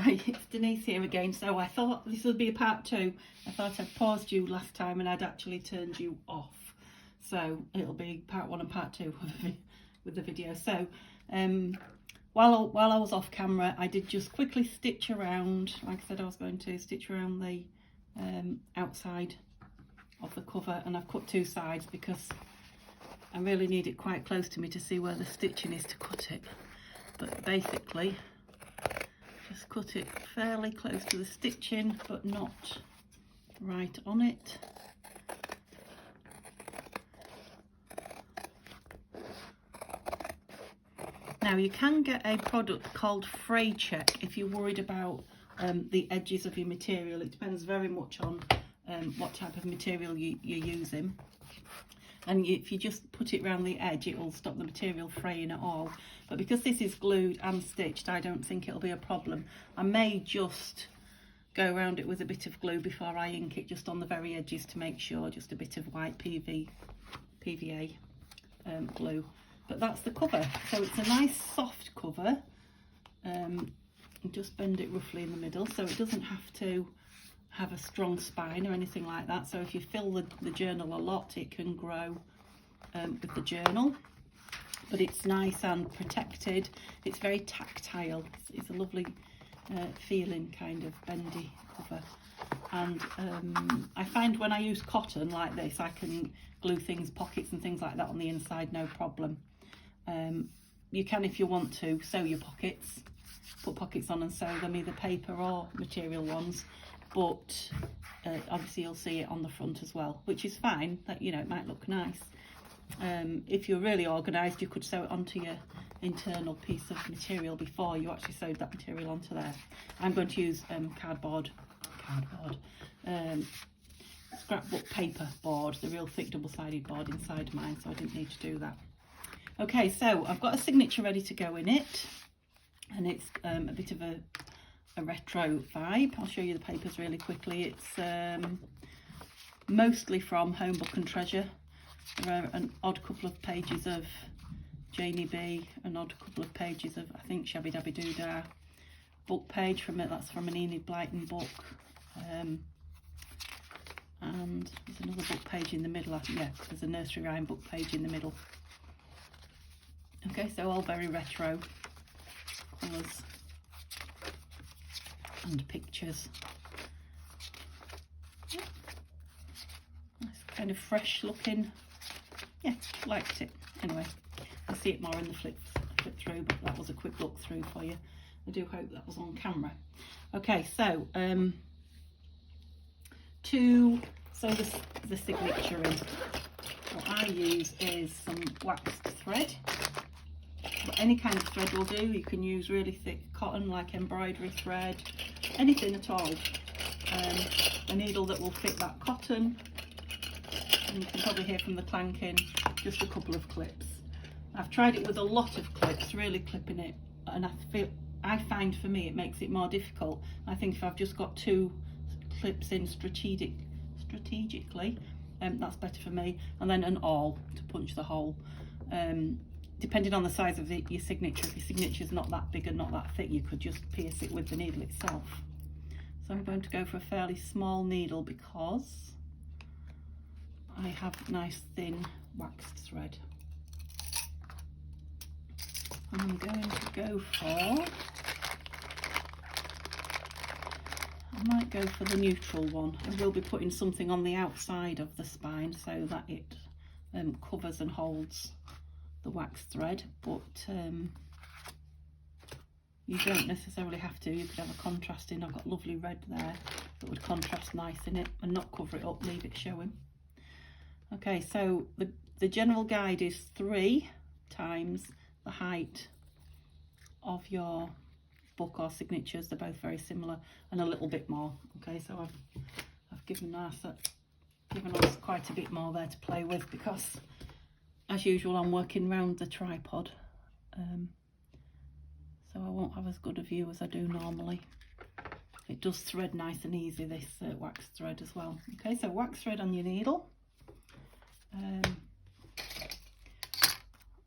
Hi, it's Denise here again. So I thought this would be a part 2. I thought I'd paused you last time and I'd actually turned you off. So it'll be part 1 and part 2 with the video. So while I was off camera, I did just quickly stitch around. Like I said, I was going to stitch around the outside of the cover, and I've cut 2 sides because I really need it quite close to me to see where the stitching is to cut it. But basically, just cut it fairly close to the stitching, but not right on it. Now you can get a product called Fray Check if you're worried about the edges of your material. It depends very much on what type of material you're using. And if you just put it around the edge, it will stop the material fraying at all. But because this is glued and stitched, I don't think it'll be a problem. I may just go around it with a bit of glue before I ink it, just on the very edges to make sure, just a bit of white PVA glue. But that's the cover. So it's a nice soft cover. Just bend it roughly in the middle so it doesn't have to have a strong spine or anything like that. So if you fill the journal a lot, it can grow with the journal. But it's nice and protected. It's very tactile. It's a lovely feeling kind of bendy cover. And I find when I use cotton like this, I can glue things, pockets and things like that on the inside, no problem. You can, if you want to, sew your pockets, put pockets on and sew them, either paper or material ones. But obviously you'll see it on the front as well, which is fine. That, you know, it might look nice. If you're really organised, you could sew it onto your internal piece of material before you actually sewed that material onto there. I'm going to use scrapbook paper board, the real thick double-sided board inside mine, so I didn't need to do that. Okay, so I've got a signature ready to go in it, and it's a bit of a retro vibe. I'll show you the papers really quickly. It's mostly from Home Book and Treasure. There are an odd couple of pages of Janie B, an odd couple of pages of, I think, Shabby Dabby Doodah book page from it. That's from an Enid Blyton book. And there's another book page in the middle. Yeah, there's a nursery rhyme book page in the middle. Okay, so all very retro colours and pictures. Yeah. Nice kind of fresh looking. Yeah, liked it. Anyway, I'll see it more in the flip through, but that was a quick look through for you. I do hope that was on camera. Okay, so to sew the signature in, what I use is some waxed thread. But any kind of thread will do. You can use really thick cotton, like embroidery thread, anything at all. A needle that will fit that cotton, and you can probably hear from the clanking, just a couple of clips. I've tried it with a lot of clips, really clipping it, and I find for me it makes it more difficult. I think if I've just got 2 clips in strategically, that's better for me, and then an awl to punch the hole. Depending on the size of your signature, if your signature's not that big and not that thick, you could just pierce it with the needle itself. So I'm going to go for a fairly small needle because I have nice thin waxed thread. And I'm going to go for, I might go for the neutral one. I will be putting something on the outside of the spine so that it covers and holds the waxed thread, but you don't necessarily have to. You could have a contrasting. I've got lovely red there that would contrast nice in it and not cover it up, leave it showing. Okay, so the general guide is 3 times the height of your book or signatures. They're both very similar, and a little bit more. Okay, so I've given us quite a bit more there to play with because, as usual, I'm working around the tripod, so I won't have as good a view as I do normally. It does thread nice and easy, this wax thread as well. Okay, so wax thread on your needle.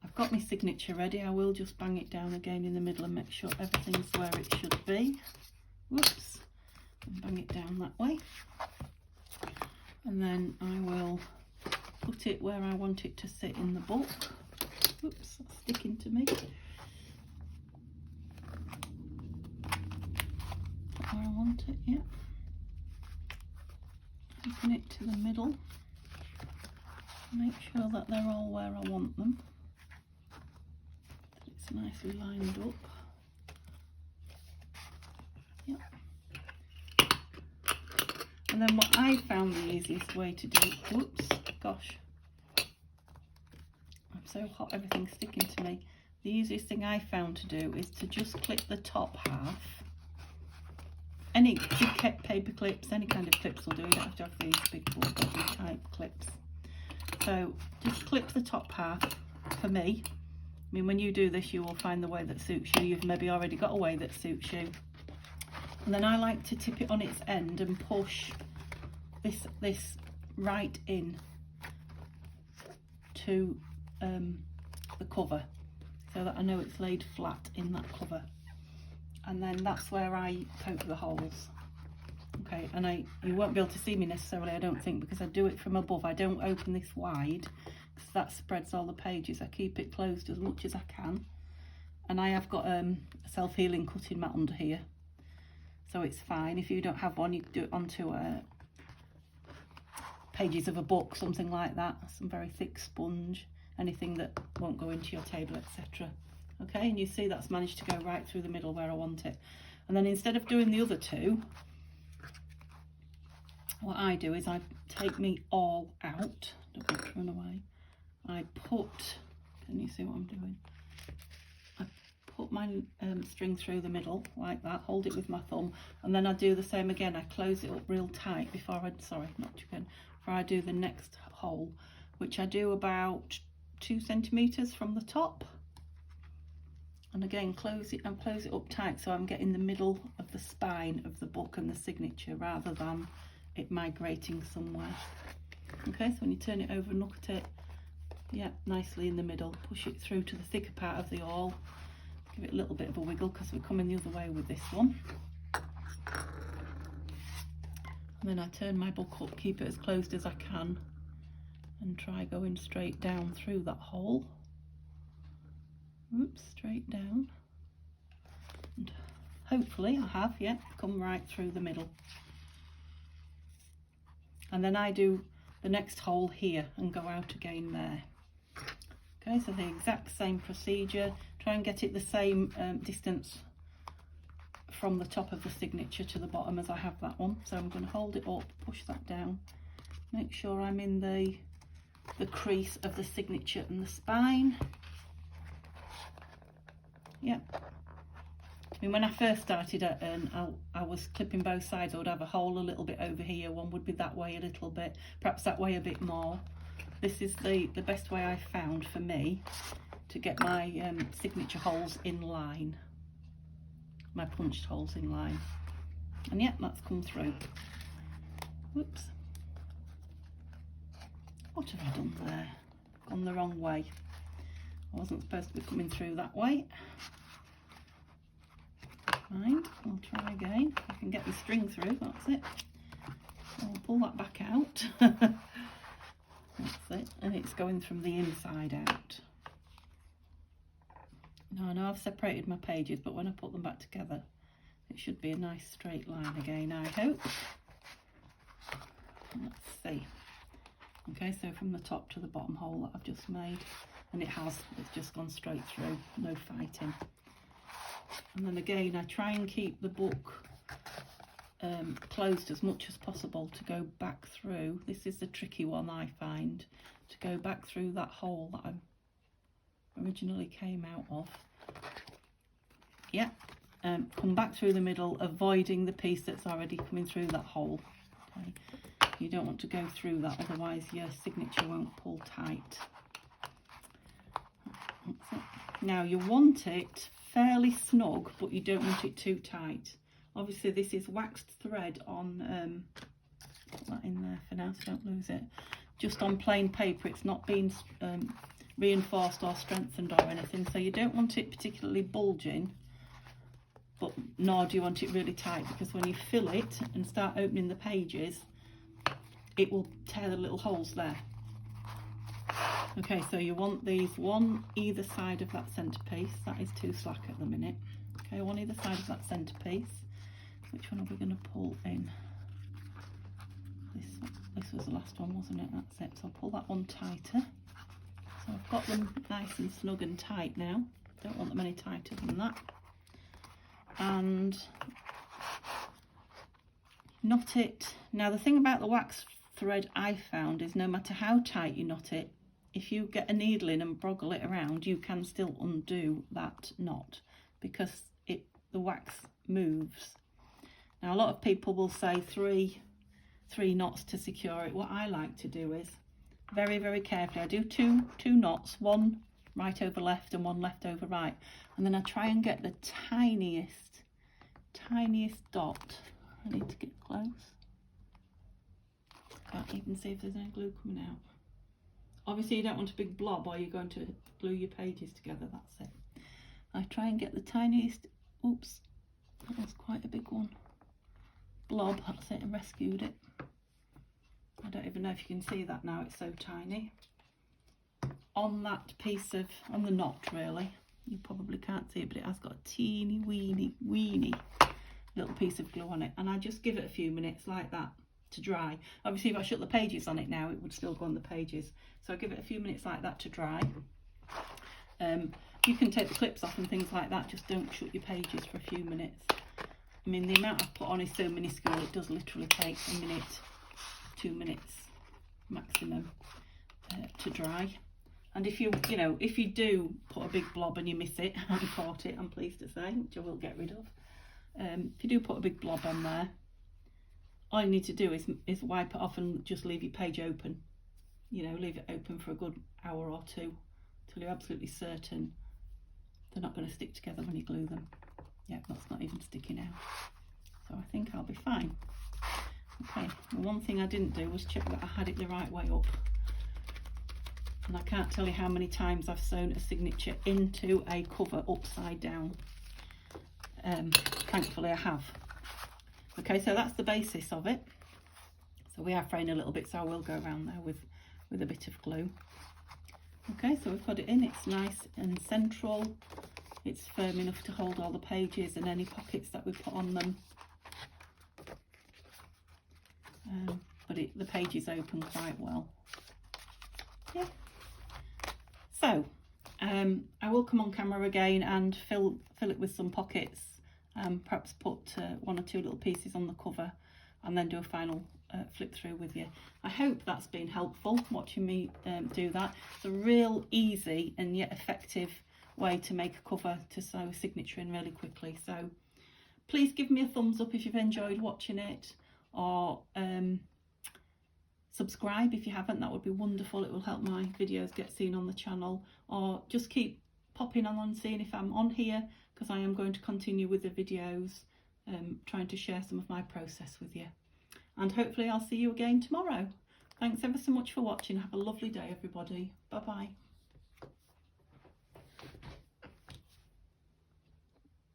I've got my signature ready. I will just bang it down again in the middle and make sure everything's where it should be. whoops, and bang it down that way. And then I will put it where I want it to sit in the book. Oops, that's sticking to me. Put where I want it, yeah. Open it to the middle. Make sure that they're all where I want them. That it's nicely lined up. Yep. And then what I found the easiest way to do, whoops, gosh, I'm so hot, everything's sticking to me. The easiest thing I found to do is to just clip the top half. Any big paper clips, any kind of clips will do. You don't have to have these big body type clips. So just clip the top half for me. I mean, when you do this, you will find the way that suits you. You've maybe already got a way that suits you. And then I like to tip it on its end and push this right in to the cover, so that I know it's laid flat in that cover. And then that's where I poke the holes. Okay, and you won't be able to see me necessarily, I don't think, because I do it from above. I don't open this wide because that spreads all the pages. I keep it closed as much as I can. And I have got a self-healing cutting mat under here, so it's fine. If you don't have one, you can do it onto pages of a book, something like that, some very thick sponge, anything that won't go into your table, etc. Okay, and you see that's managed to go right through the middle where I want it. And then instead of doing the other two, what I do is I take me all out, don't want to run away. I put, can you see what I'm doing? I put my string through the middle like that, hold it with my thumb, and then I do the same again. I close it up real tight before before I do the next hole, which I do about 2 centimeters from the top. And again, close it up tight, so I'm getting the middle of the spine of the book and the signature rather than it migrating somewhere. Okay, so when you turn it over and look at it, yeah, nicely in the middle. Push it through to the thicker part of the awl. Give it a little bit of a wiggle because we're coming the other way with this one. And then I turn my book up, keep it as closed as I can, and try going straight down through that hole. Oops, straight down. And hopefully I have, yeah, come right through the middle. And then I do the next hole here and go out again there. Okay, so the exact same procedure. Try and get it the same distance from the top of the signature to the bottom as I have that one. So I'm going to hold it up, push that down, make sure I'm in the crease of the signature and the spine. Yeah. I mean, when I first started I was clipping both sides. I would have a hole a little bit over here, one would be that way a little bit, perhaps that way a bit more. This is the best way I found for me to get my signature holes in line, my punched holes in line. And yeah, that's come through. Whoops. What have I done there? Gone the wrong way. I wasn't supposed to be coming through that way. Fine, I'll try again. If I can get the string through, that's it. I'll pull that back out. That's it, and it's going from the inside out. Now I know I've separated my pages, but when I put them back together, it should be a nice straight line again, I hope. Let's see. Okay, so from the top to the bottom hole that I've just made, and it's just gone straight through, no fighting. And then again, I try and keep the book closed as much as possible to go back through. This is the tricky one I find, to go back through that hole that I originally came out of. Yeah, come back through the middle, avoiding the piece that's already coming through that hole. Okay. You don't want to go through that, otherwise your signature won't pull tight. That's it. Now you want it fairly snug, but you don't want it too tight. Obviously this is waxed thread on, put that in there for now so don't lose it, just on plain paper. It's not been reinforced or strengthened or anything, so you don't want it particularly bulging, but nor do you want it really tight, because when you fill it and start opening the pages, it will tear the little holes there. Okay, so you want these one either side of that centerpiece. That is too slack at the minute. Okay, one either side of that centerpiece. Which one are we going to pull in? This was the last one, wasn't it? That's it. So I'll pull that one tighter. So I've got them nice and snug and tight now. Don't want them any tighter than that. And knot it. Now the thing about the wax thread I found is no matter how tight you knot it, if you get a needle in and broggle it around, you can still undo that knot, because the wax moves. Now a lot of people will say three knots to secure it. What I like to do is very, very carefully, I do two knots, one right over left and one left over right, and then I try and get the tiniest dot. I need to get close. Can't even see if there's any glue coming out. Obviously you don't want a big blob or you're going to glue your pages together, that's it. I try and get the tiniest, oops, that was quite a big one. Blob, that's it, and rescued it. I don't even know if you can see that now, it's so tiny. On that piece of, on the knot really, you probably can't see it, but it has got a teeny weeny little piece of glue on it, and I just give it a few minutes like that to dry. Obviously if I shut the pages on it now, it would still go on the pages, so I give it a few minutes like that to dry. You can take the clips off and things like that, just don't shut your pages for a few minutes. I mean, the amount I've put on is so minuscule, it does literally take a minute, 2 minutes maximum to dry. And if you do put a big blob and you miss it, I caught it, I'm pleased to say, which I will get rid of. If you do put a big blob on there, all you need to do is wipe it off and just leave your page open. You know, leave it open for a good hour or two till you're absolutely certain they're not going to stick together when you glue them. Yeah, that's not even sticking out. So I think I'll be fine. Okay, the one thing I didn't do was check that I had it the right way up. And I can't tell you how many times I've sewn a signature into a cover upside down. Thankfully I have. Okay, so that's the basis of it. So we are fraying a little bit, so I will go around there with a bit of glue. Okay, so we've got it in, it's nice and central. It's firm enough to hold all the pages and any pockets that we put on them. But the pages open quite well. Yeah. So, I will come on camera again and fill it with some pockets. Perhaps put 1 or 2 little pieces on the cover and then do a final flip through with you. I hope that's been helpful, watching me do that. It's a real easy and yet effective way to make a cover to sew a signature in really quickly. So please give me a thumbs up if you've enjoyed watching it, or subscribe if you haven't, that would be wonderful. It will help my videos get seen on the channel, or just keep popping on and seeing if I'm on here, because I am going to continue with the videos, trying to share some of my process with you. And hopefully I'll see you again tomorrow. Thanks ever so much for watching. Have a lovely day, everybody. Bye bye.